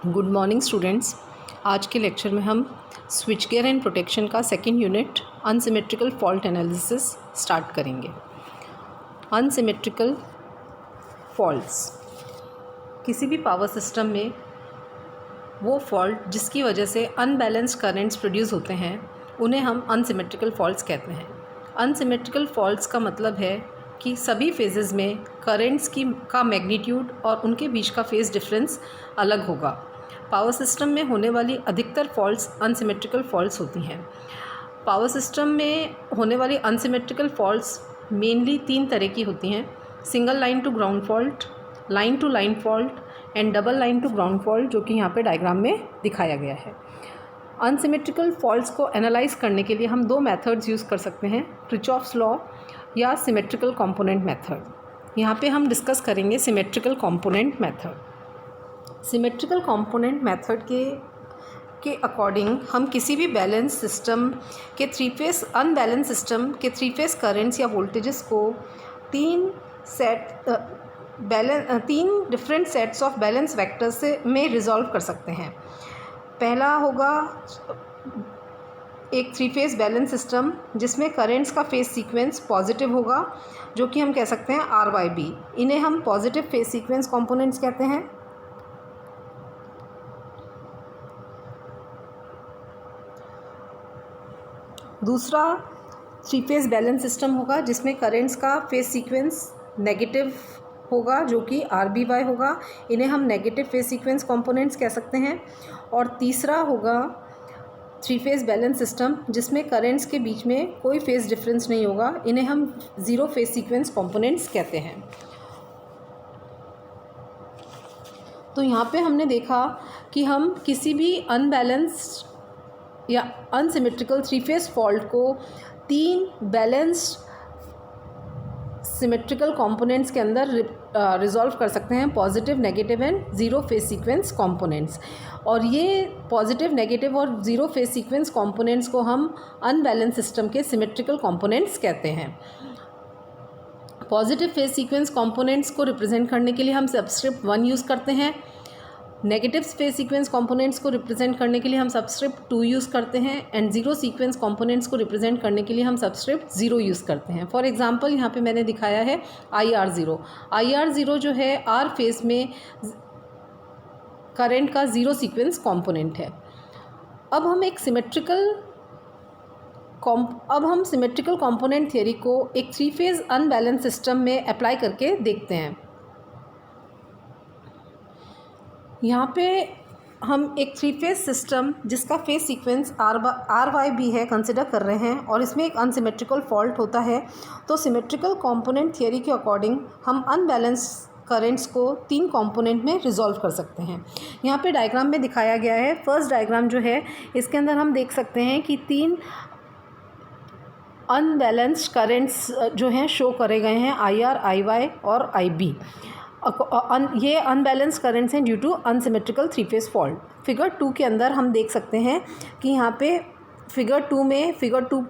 Good morning students. आज के lecture में हम स्विच गियर एंड प्रोटेक्शन का second unit unsymmetrical fault analysis start करेंगे। अनसिमेट्रिकल फॉल्ट्स किसी भी पावर सिस्टम में वो फॉल्ट जिसकी वजह से अनबैलेंस्ड करंट्स प्रोड्यूस होते हैं उन्हें हम अनसिमेट्रिकल फॉल्ट्स कहते हैं। अनसिमेट्रिकल फॉल्ट्स का मतलब है कि सभी फेजेस में करंट्स का मैग्नीट्यूड और उनके बीच का फेज़ डिफरेंस अलग होगा। पावर सिस्टम में होने वाली अधिकतर फॉल्ट्स अनसिमेट्रिकल फॉल्ट्स होती हैं। पावर सिस्टम में होने वाली अनसिमेट्रिकल फॉल्ट्स मेनली 3 तरह की होती हैं: single line to ground fault, line to line fault and double line to ground fault, जो कि यहाँ पे डायग्राम में दिखाया गया है। अनसिमेट्रिकल फॉल्ट्स को एनालाइज करने के लिए हम 2 मेथड्स यूज़ कर सकते हैं, किरचॉफ्स लॉ या सिमेट्रिकल कंपोनेंट मेथड। यहाँ पे हम डिस्कस करेंगे symmetrical component method. Symmetrical component method के अकॉर्डिंग हम किसी भी बैलेंस सिस्टम के अनबैलेंस सिस्टम के 3 फेस करंट्स या वोल्टेजेस को 3 different sets of balance vectors में रिजॉल्व कर सकते हैं। पहला होगा एक 3 फेस बैलेंस सिस्टम जिसमें करंट्स का फेस सीक्वेंस पॉजिटिव होगा, जो कि हम कह सकते हैं RYB। इन्हें हम पॉजिटिव फेस सीक्वेंस कंपोनेंट्स कहते हैं। दूसरा 3 फेस बैलेंस सिस्टम होगा जिसमें करंट्स का फेस सीक्वेंस नेगेटिव होगा, जो कि RBY होगा। इन्हें हम नेगेटिव फेस सीक्वेंस कंपोनेंट्स कह सकते हैं। और तीसरा होगा 3 फेस बैलेंस सिस्टम जिसमें करंट्स के बीच में कोई फेस डिफरेंस नहीं होगा। इन्हें हम 0 फेस सीक्वेंस कंपोनेंट्स कहते हैं। तो यहाँ पे हमने देखा कि हम किसी भी अनबैलेंस्ड या अनसिमेट्रिकल 3 फेस फॉल्ट को 3 बैलेंस्ड सिमेट्रिकल कंपोनेंट्स के अंदर रिजॉल्व कर सकते हैं, positive, negative and 0 phase sequence components. और ये पॉजिटिव, नेगेटिव और 0 फेस सीक्वेंस कंपोनेंट्स को हम अनबैलेंस सिस्टम के सिमेट्रिकल कंपोनेंट्स कहते हैं। पॉजिटिव फेस सीक्वेंस कंपोनेंट्स को रिप्रेजेंट करने के लिए हम सबस्क्रिप्ट 1 यूज़ करते हैं। नेगेटिव फेस सीक्वेंस कंपोनेंट्स को रिप्रेजेंट करने के लिए हम सबस्क्रिप्ट 2 यूज़ करते हैं एंड 0 सीक्वेंस कंपोनेंट्स को रिप्रेजेंट करने के लिए हम सबस्क्रिप्ट 0 यूज़ करते हैं। फॉर एग्जांपल यहाँ पे मैंने दिखाया है IR0। IR0 जो है R फेस में करंट का 0 सीक्वेंस कंपोनेंट है। अब हम सिमेट्रिकल कंपोनेंट थ्योरी को एक 3 फेज अनबैलेंस सिस्टम में अप्लाई करके देखते हैं। यहाँ पे हम एक 3 फेज सिस्टम जिसका फेस सीक्वेंस RYB है कंसिडर कर रहे हैं और इसमें एक अनसिमेट्रिकल फॉल्ट होता है। तो सिमेट्रिकल कंपोनेंट थियरी के अकॉर्डिंग हम अनबैलेंस करंट्स को 3 कंपोनेंट में रिजॉल्व कर सकते हैं। यहाँ पे डायग्राम में दिखाया गया है। फर्स्ट डायग्राम जो है इसके अंदर हम देख सकते हैं कि 3 अनबैलेंस्ड करंट्स जो हैं शो करे गए हैं, IR, IY और IB। ये अनबैलेंस करंट्स हैं due to unsymmetrical 3 phase fault. Figure 2 के अंदर हम देख सकते हैं कि यहाँ पे फिगर 2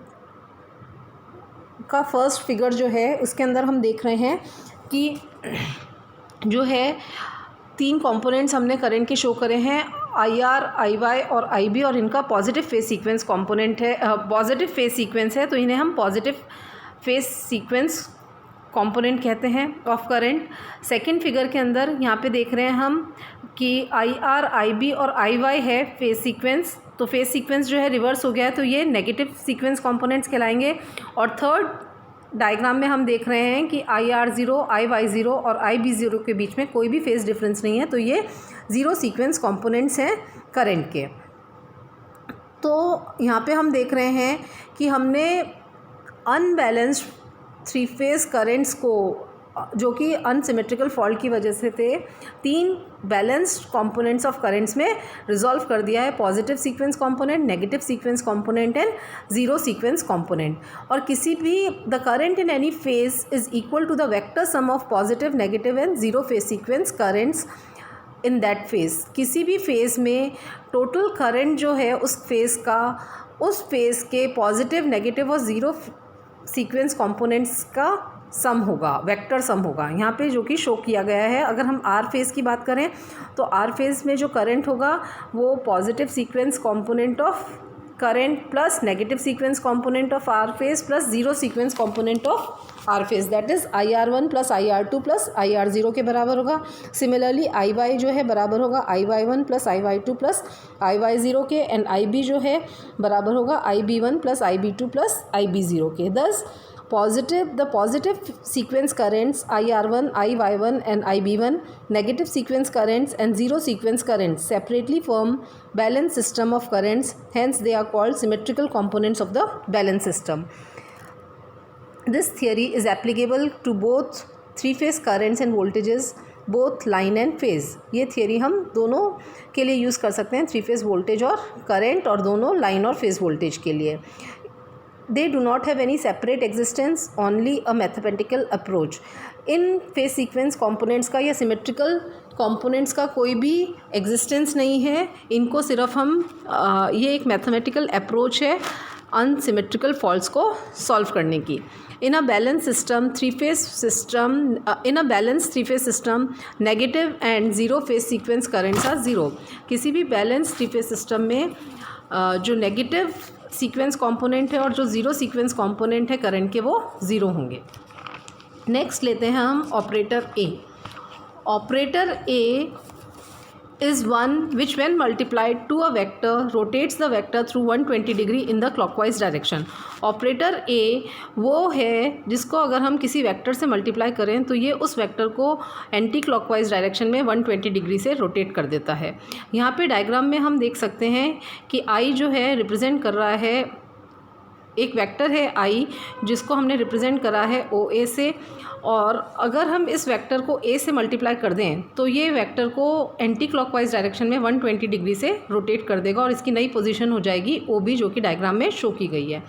का फर्स्ट फिगर जो है उसके अंदर हम देख रहे हैं कि जो है 3 कंपोनेंट्स हमने करंट के शो करे हैं, IR, IY और IB, और इनका पॉजिटिव फेस सीक्वेंस कंपोनेंट है, पॉजिटिव फेस सीक्वेंस है। तो इन्हें हम पॉजिटिव फेस सीक्वेंस कंपोनेंट कहते हैं ऑफ करंट। सेकंड फिगर के अंदर यहाँ पे देख रहे हैं हम कि IR, IB और IY है फेस सीक्वेंस। तो फेस सीक्वेंस जो है रिवर्स हो गया है, तो ये नेगेटिव सीक्वेंस कंपोनेंट्स कहलाएंगे। और थर्ड डायग्राम में हम देख रहे हैं कि IR0, IY0 और IB0 के बीच में कोई भी फेस डिफरेंस नहीं है, तो ये 0 सीक्वेंस कंपोनेंट्स हैं करंट के। तो यहाँ पे हम देख रहे हैं कि हमने अनबैलेंस्ड 3 फेस करंट्स को, जो कि अनसिमेट्रिकल फॉल्ट की वजह से थे, 3 बैलेंस्ड कंपोनेंट्स ऑफ करंट्स में रिजॉल्व कर दिया है, positive sequence component, negative sequence component and 0 sequence component. और किसी भी the current in any phase is equal to the vector sum of positive, negative and 0 phase sequence currents in that phase. किसी भी phase में total current जो है उस phase के पॉजिटिव, नेगेटिव और 0 सीक्वेंस कंपोनेंट्स का सम होगा, वेक्टर सम होगा यहाँ पे जो कि शो किया गया है। अगर हम आर फेज़ की बात करें तो आर फेज़ में जो करंट होगा वो positive sequence component of current plus negative sequence component of R phase plus zero sequence component of R phase, that is IR1 plus IR2 plus IR0 के बराबर होगा। सिमिलरली IY जो है बराबर होगा IY1 plus IY2 plus IY0 के, and IB जो है बराबर होगा IB1 plus IB2 plus IB0 के। दस the positive sequence currents IR1, IY1 and IB1, negative sequence currents and zero sequence currents separately form balanced system of currents, hence they are called symmetrical components of the balanced system. This theory is applicable to both three phase currents and voltages, both line and phase. ये theory हम दोनों के लिए use कर सकते हैं, three phase voltage और current, और दोनों लाइन और फेज़ वोल्टेज के लिए। They do not have any separate existence, only a mathematical approach. In phase sequence components का या सिमेट्रिकल कंपोनेंट्स का कोई भी एग्जिस्टेंस नहीं है, इनको सिर्फ हम ये एक मैथमेटिकल अप्रोच है अनसिमेट्रिकल फॉल्ट्स को सॉल्व करने की। In a balance three phase system negative and zero phase sequence currents are zero. किसी भी बैलेंस थ्री फेज सिस्टम में जो नेगेटिव सीक्वेंस कंपोनेंट है और जो ज़ीरो सीक्वेंस कंपोनेंट है करंट के, वो ज़ीरो होंगे। नेक्स्ट लेते हैं हम operator A. Operator A is one which when multiplied to a vector rotates the vector through 120 degree in the clockwise direction. Operator a वो है जिसको अगर हम किसी वेक्टर से मल्टीप्लाई करें तो ये उस वेक्टर को एंटी क्लॉकवाइज डायरेक्शन में 120 डिग्री से रोटेट कर देता है। यहाँ पे डायग्राम में हम देख सकते हैं कि आई जो है रिप्रेजेंट कर रहा है, एक वेक्टर है आई जिसको हमने रिप्रेजेंट करा है ओ ए से, और अगर हम इस वेक्टर को ए से मल्टीप्लाई कर दें तो ये वेक्टर को एंटी क्लॉकवाइज डायरेक्शन में 120 डिग्री से रोटेट कर देगा और इसकी नई पोजीशन हो जाएगी ओ बी, जो कि डायग्राम में शो की गई है।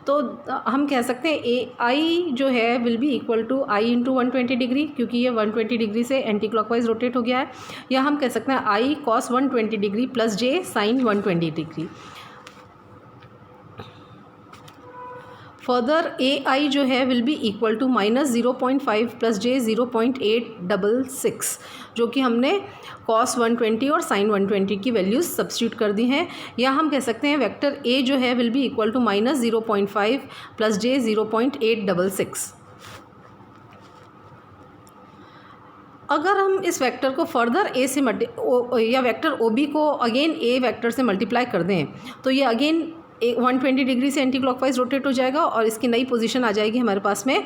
तो हम कह सकते हैं ए आई जो है will be equal to I into 120 degree, क्योंकि ये 120 डिग्री से एंटी क्लॉकवाइज रोटेट हो गया है। या हम कह सकते हैं I cos 120 degree plus j sine 120 degree. Further a I जो है will be equal to minus 0.5 plus j 0.866, जो कि हमने कॉस 120 और साइन 120 की वैल्यूज़ सब्स्टिट्यूट कर दी हैं। या हम कह सकते हैं वेक्टर ए जो है will be equal to minus 0.5 plus j 0.866। अगर हम इस वेक्टर को फर्दर ए से या वेक्टर ओ बी को अगेन ए वेक्टर से मल्टीप्लाई कर दें तो ये अगेन 120 डिग्री से एंटी क्लॉकवाइज रोटेट हो जाएगा और इसकी नई पोजीशन आ जाएगी हमारे पास में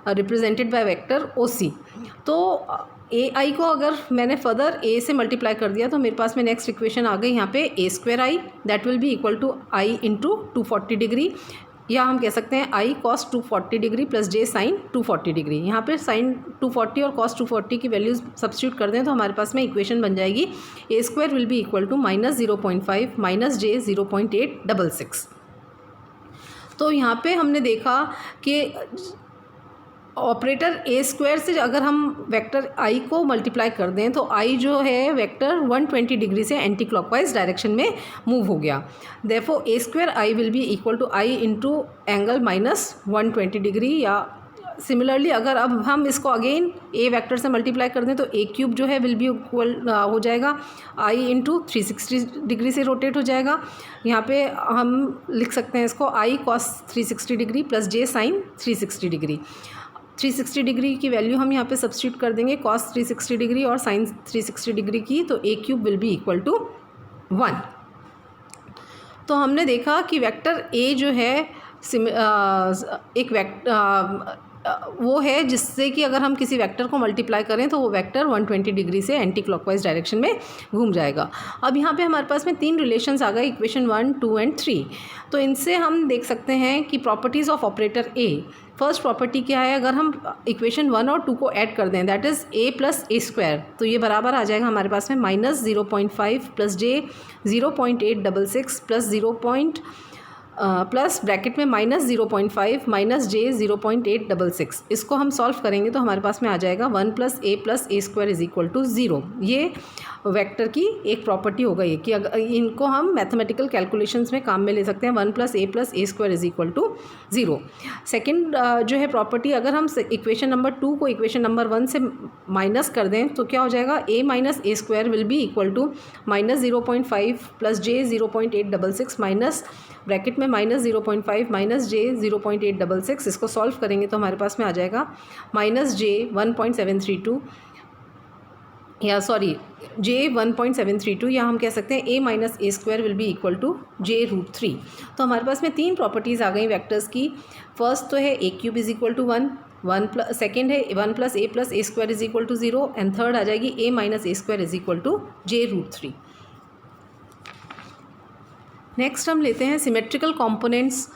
रिप्रेजेंटेड बाय वेक्टर ओ सी। तो ए आई को अगर मैंने फर्दर ए से मल्टीप्लाई कर दिया तो मेरे पास में नेक्स्ट इक्वेशन आ गई यहाँ पे a square I, that will be equal to I into 240 degree, या हम कह सकते हैं I cos 240 degree plus j sine 240 degree. यहाँ पे साइन 240 और कॉस 240 की वैल्यूज़ सब्स्टिट्यूट कर दें तो हमारे पास में इक्वेशन बन जाएगी a square will be equal to minus 0.5 minus j 0.866। तो यहाँ पे हमने देखा कि ऑपरेटर ए स्क्वायर से अगर हम वेक्टर आई को मल्टीप्लाई कर दें तो आई जो है वेक्टर 120 डिग्री से एंटी क्लॉकवाइज डायरेक्शन में मूव हो गया। Therefore a square I will be equal to I into angle minus 120 degree. या सिमिलरली अगर अब हम इसको अगेन ए वेक्टर से मल्टीप्लाई कर दें तो ए क्यूब जो है विल बी इक्वल हो जाएगा आई इंटू 360 डिग्री से रोटेट हो जाएगा। यहाँ पे हम लिख सकते हैं इसको I cos 360 degree plus j sine 360 degree. 360 degree की वैल्यू हम यहाँ पे सब्स्टिट्यूट कर देंगे कॉस 360 डिग्री और साइन 360 डिग्री की, तो a cube will be equal to 1। तो हमने देखा कि वेक्टर ए जो है एक वो है जिससे कि अगर हम किसी वेक्टर को मल्टीप्लाई करें तो वो वेक्टर 120 डिग्री से एंटी क्लॉकवाइज डायरेक्शन में घूम जाएगा। अब यहाँ पे हमारे पास में तीन रिलेशंस आ गए, इक्वेशन 1, 2 एंड 3। तो इनसे हम देख सकते हैं कि properties of operator A. First property क्या है, अगर हम इक्वेशन 1 और 2 को ऐड कर दें that is a plus A square, तो ये बराबर आ जाएगा हमारे पास में minus 0.5 plus j 0.866 plus plus bracket में -0.5 माइनस जे 0.866, इसको हम सॉल्व करेंगे तो हमारे पास में आ जाएगा 1 + a square is equal to 0। ये वेक्टर की एक प्रॉपर्टी हो गई कि अगर इनको हम मैथमेटिकल कैलकुलेशंस में काम में ले सकते हैं। 1 + a square is equal to 0। Second जो है प्रॉपर्टी, अगर हम इक्वेशन नंबर 2 को इक्वेशन नंबर 1 से माइनस कर दें तो क्या हो जाएगा, a - a square will be equal to -0.5 + j 0.866 minus bracket में -0.5 माइनस जे 0.866, इसको सॉल्व करेंगे तो हमारे पास में आ जाएगा -j 1.732 या सॉरी j 1.732, या हम कह सकते हैं a - a square will be equal to j√3। तो हमारे पास में 3 प्रॉपर्टीज़ आ गई वेक्टर्स की। फर्स्ट तो है a³ is equal to 1, second है 1 + a square is equal to 0, and third आ जाएगी a - a square is equal to j√3। Next हम लेते हैं symmetrical components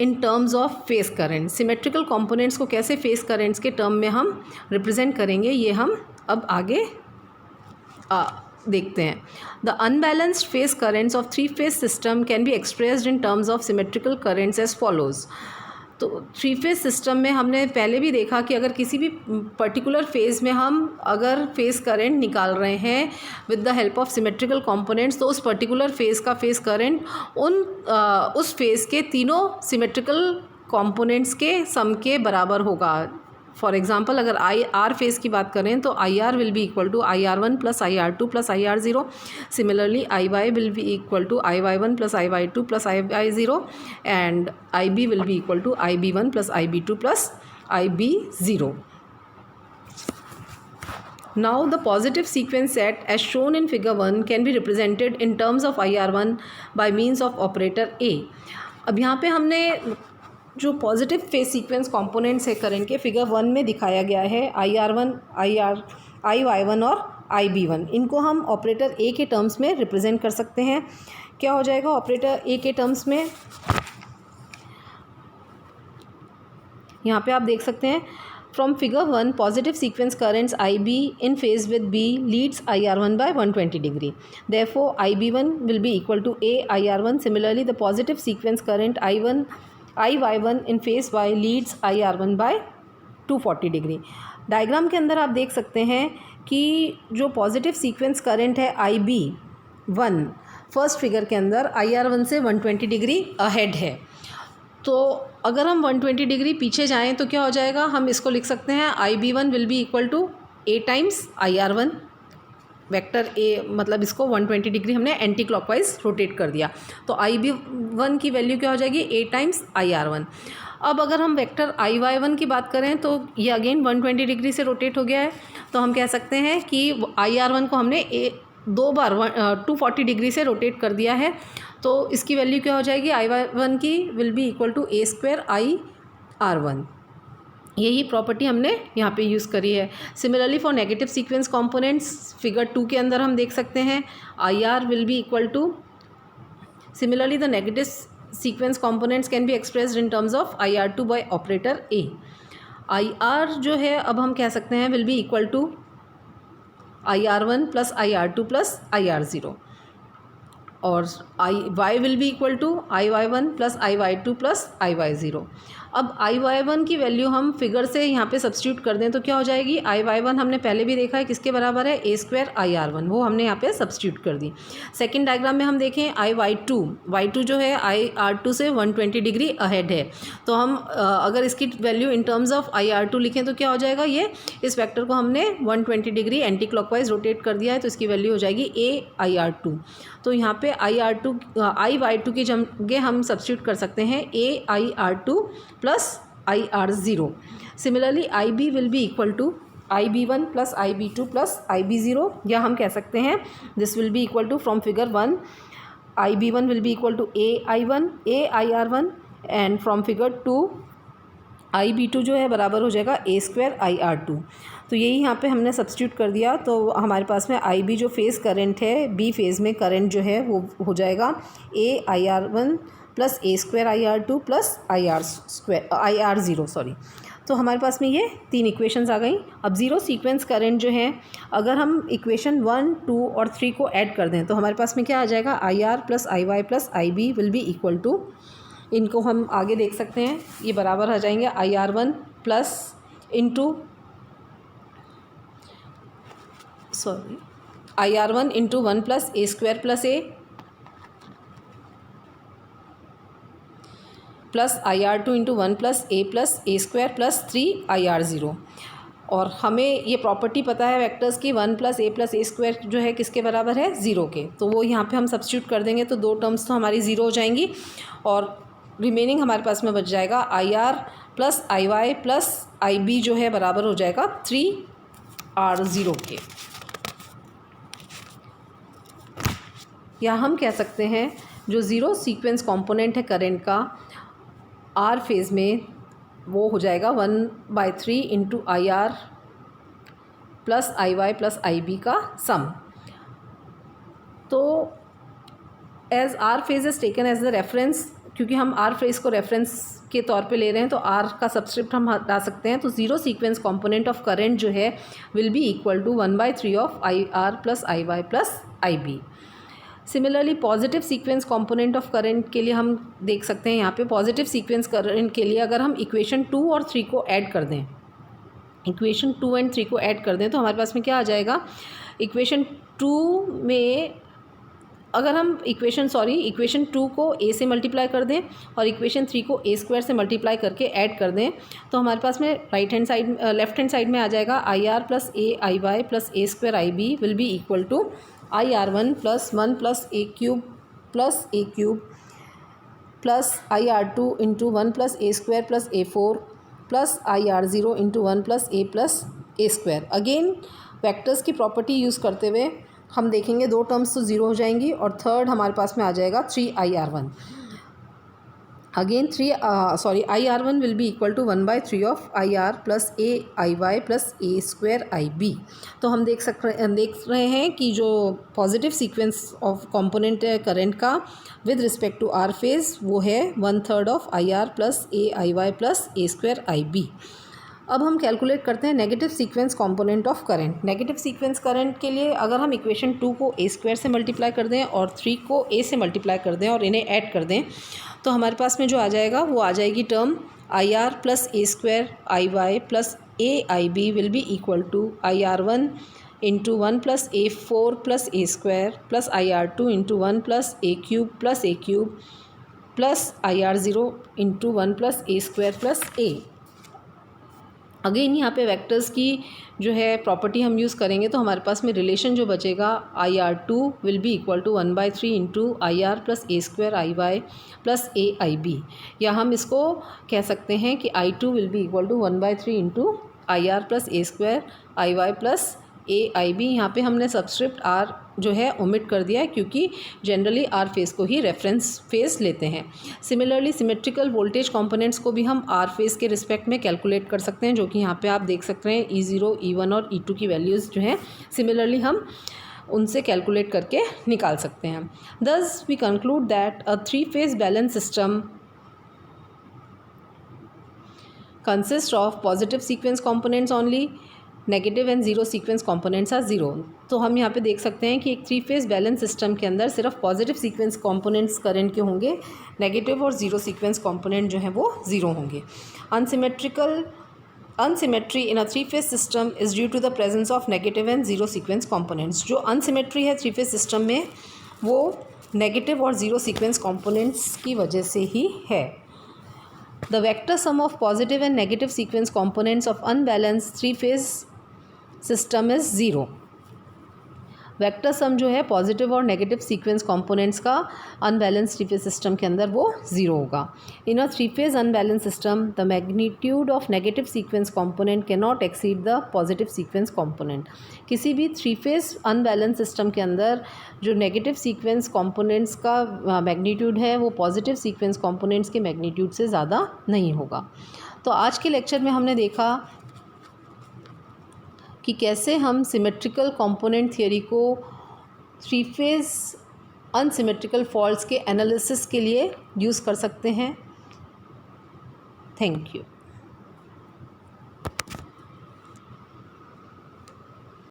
in terms of phase current. Symmetrical components को कैसे फेस करंट्स के term में हम रिप्रेजेंट करेंगे, ये हम अब आगे देखते हैं। The unbalanced phase currents of 3 phase system can be expressed in terms of symmetrical currents as follows. तो 3 फेज सिस्टम में हमने पहले भी देखा कि अगर किसी भी पर्टिकुलर फेज़ में हम अगर फेस करंट निकाल रहे हैं with the help of symmetrical components, तो उस पर्टिकुलर फेज़ का फेस करंट उस फेज़ के तीनों सिमेट्रिकल कंपोनेंट्स के सम के बराबर होगा। फॉर एग्जांपल अगर आर फेज़ की बात करें तो IR will be equal to IR1 + IR2 + IR0। Similarly IY will be equal to IY1 + IY2 + IY0, and IB will be equal to IB1 + IB2 + IB0। Now the positive sequence set as shown in figure 1 can be represented in terms of IR1 by means of operator A। अब यहाँ पे हमने जो positive phase sequence components है current के figure 1 में दिखाया गया है, IR1, IY1 और IB1, इनको हम ऑपरेटर A के टर्म्स में रिप्रेजेंट कर सकते हैं। क्या हो जाएगा ऑपरेटर A के टर्म्स में, यहाँ पे आप देख सकते हैं from figure 1 positive sequence currents IB in phase with B leads IR1 by 120 degree. Therefore IB1 will be equal to A IR1. Similarly the positive sequence current IY1 in phase Y leads IR1 by 240 degree. Diagram के अंदर आप देख सकते हैं कि जो positive sequence current है IB1 first figure के अंदर IR1 से 120 डिग्री अहेड है। तो अगर हम 120 डिग्री पीछे जाएं तो क्या हो जाएगा, हम इसको लिख सकते हैं IB1 will be equal to A times IR1। Vector A मतलब इसको 120 डिग्री हमने एंटी क्लॉकवाइज रोटेट कर दिया, तो IB1 की वैल्यू क्या हो जाएगी A टाइम्स IR1। अब अगर हम वेक्टर IY1 की बात करें तो ये अगेन 120 डिग्री से रोटेट हो गया है, तो हम कह सकते हैं कि IR1 को हमने 2 बार 240 डिग्री से रोटेट कर दिया है, तो इसकी वैल्यू क्या हो जाएगी IY1 की will be equal to A square IR1। यही प्रॉपर्टी हमने यहाँ पे यूज़ करी है। Similarly for negative sequence components figure 2 के अंदर हम देख सकते हैं IR will be equal to, similarly the negative sequence components can be expressed in terms of IR2 by operator A। IR जो है अब हम कह सकते हैं will be equal to IR1 + IR2 + IR0, और Y will be equal to IY1 + IY2 + IY0। अब IY1 की वैल्यू हम फिगर से यहाँ पे सब्स्टिट्यूट कर दें तो क्या हो जाएगी, IY1 हमने पहले भी देखा है किसके बराबर है A स्क्वायर IR1, वो हमने यहाँ पे सब्स्टिट्यूट कर दी। सेकंड डायग्राम में हम देखें Y2 जो है IR2 से 120 डिग्री अहेड है, तो हम अगर इसकी value in terms of IR2 लिखें तो क्या हो जाएगा, ये इस वेक्टर को हमने 120 डिग्री एंटी क्लॉकवाइज रोटेट कर दिया है, तो इसकी वैल्यू हो जाएगी A IR2। तो यहाँ पे IY2 की जगह हम सब्स्टिट्यूट कर सकते हैं A IR2 + IR0। Similarly IB will be equal to IB1 + IB2 + IB0, या हम कह सकते हैं this will be equal to from figure 1 IB1 will be equal to A IR1, and from figure 2 IB2 जो है बराबर हो जाएगा A स्क्वायर IR2। तो यही यहाँ पे हमने सब्स्टिट्यूट कर दिया, तो हमारे पास में IB जो फेज़ करंट है B फेज़ में करंट जो है वो हो जाएगा A IR1 + A square IR2 + IR0 sorry. तो हमारे पास में ये 3 इक्वेशंस आ गई। अब ज़ीरो सीक्वेंस करंट जो है, अगर हम इक्वेशन 1, 2 और 3 को ऐड कर दें तो हमारे पास में क्या आ जाएगा, IR plus IY plus IB will be equal to, इनको हम आगे देख सकते हैं, ये बराबर आ जाएंगे IR1 plus IR1 into 1 plus A square plus A plus IR2 into 1 plus A square plus 3 IR0। और हमें ये प्रॉपर्टी पता है वेक्टर्स की, 1 प्लस A स्क्वायर जो है किसके बराबर है, 0 के। तो वो यहाँ पे हम सब्स्टिट्यूट कर देंगे तो 2 टर्म्स तो हमारी 0 हो जाएंगी और रिमेनिंग हमारे पास में बच जाएगा IR plus IY plus IB जो है बराबर हो जाएगा 3R0 के। या हम कह सकते हैं जो ज़ीरो सीक्वेंस कंपोनेंट है करंट का R फेज़ में, वो हो जाएगा 1/3 into IR plus IY plus IB का सम। तो as R phase is taken as the reference, क्योंकि हम R फेज़ को रेफरेंस के तौर पे ले रहे हैं तो R का सब्सक्रिप्ट हम हटा सकते हैं। तो zero sequence component of current जो है will be equal to 1/3 of IR plus IY plus IB। Similarly positive sequence component of current के लिए हम देख सकते हैं, यहाँ पे पॉजिटिव सीक्वेंस करंट के लिए अगर हम इक्वेशन 2 और 3 को ऐड कर दें, इक्वेशन 2 एंड 3 को ऐड कर दें तो हमारे पास में क्या आ जाएगा, इक्वेशन 2 में अगर हम इक्वेशन 2 को A से मल्टीप्लाई कर दें और इक्वेशन 3 को A स्क्वायर से मल्टीप्लाई करके ऐड कर दें तो हमारे पास में लेफ्ट हैंड साइड में आ जाएगा IR plus AIY plus A square IB will be equal to IR1 plus 1 plus A cube plus IR2 into 1 plus A square plus A4 plus IR0 into 1 plus A square. Again vectors की property use करते हुए हम देखेंगे 2 terms तो 0 हो जाएंगी और third हमारे पास में आ जाएगा 3IR1। Again IR1 will be equal to 1/3 of IR plus AIY plus A square IB। तो हम देख रहे हैं कि जो पॉजिटिव सीक्वेंस ऑफ कंपोनेंट है करंट का with respect to R phase वो है 1/3 of IR plus AIY plus A square IB। अब हम कैलकुलेट करते हैं negative sequence component of current. Negative sequence current के लिए अगर हम इक्वेशन 2 को A स्क्वायर से मल्टीप्लाई कर दें और 3 को A से मल्टीप्लाई कर दें और इन्हें ऐड कर दें तो हमारे पास में जो आ जाएगा वो आ जाएगी term IR plus A square IY plus AIB will be equal to IR1 into 1 plus A4 plus A square plus IR2 into 1 plus A cube plus IR0 into 1 plus A square plus A। अगेन यहाँ पे vectors की जो है property हम use करेंगे तो हमारे पास में रिलेशन जो बचेगा IR2 will be equal to 1/3 into IR plus A square IY plus AIB। या हम इसको कह सकते हैं कि I2 will be equal to 1/3 into IR plus A square IY plus AIB। यहाँ पे हमने सबस्क्रिप्ट R जो है ओमिट कर दिया है क्योंकि जनरली R फेज़ को ही रेफरेंस फेज़ लेते हैं। सिमिलरली सिमेट्रिकल वोल्टेज कंपोनेंट्स को भी हम R फेज़ के रिस्पेक्ट में कैलकुलेट कर सकते हैं, जो कि यहाँ पे आप देख सकते हैं E0, E1 और E2 की वैल्यूज़ जो हैं सिमिलरली हम उनसे कैलकुलेट करके निकाल सकते हैं। Thus we conclude that a 3-phase balance system consist of positive sequence components only, negative and zero sequence components are zero. तो हम यहाँ पे देख सकते हैं कि एक 3-phase बैलेंस सिस्टम के अंदर सिर्फ पॉजिटिव सीक्वेंस कंपोनेंट्स करंट के होंगे, नेगेटिव और ज़ीरो सीक्वेंस कंपोनेंट जो हैं वो ज़ीरो होंगे। Unsymmetry in a 3-phase system is due to the presence of negative and zero sequence components. जो अनसिमेट्री है 3-phase सिस्टम में वो नेगेटिव और ज़ीरो सीक्वेंस कंपोनेंट्स की वजह से ही है। The vector sum of positive and negative sequence components of unbalanced 3-phase system is 0। Vector sum जो है पॉजिटिव और नेगेटिव सीक्वेंस कंपोनेंट्स का अनबैलेंस 3-phase सिस्टम के अंदर वो 0 होगा। इन a 3-phase unbalance system the magnitude of negative sequence component can not exceed the positive sequence component. किसी भी 3-phase अनबैलेंस सिस्टम के अंदर जो नेगेटिव सीक्वेंस कंपोनेंट्स का मैग्नीट्यूड है वो पॉजिटिव सीक्वेंस कंपोनेंट्स के मैग्नीट्यूड से ज़्यादा नहीं होगा। तो आज के लेक्चर में हमने देखा कि कैसे हम सिमेट्रिकल कंपोनेंट थियोरी को 3-phase अनसिमेट्रिकल फॉल्ट्स के एनालिसिस के लिए यूज़ कर सकते हैं। Thank you.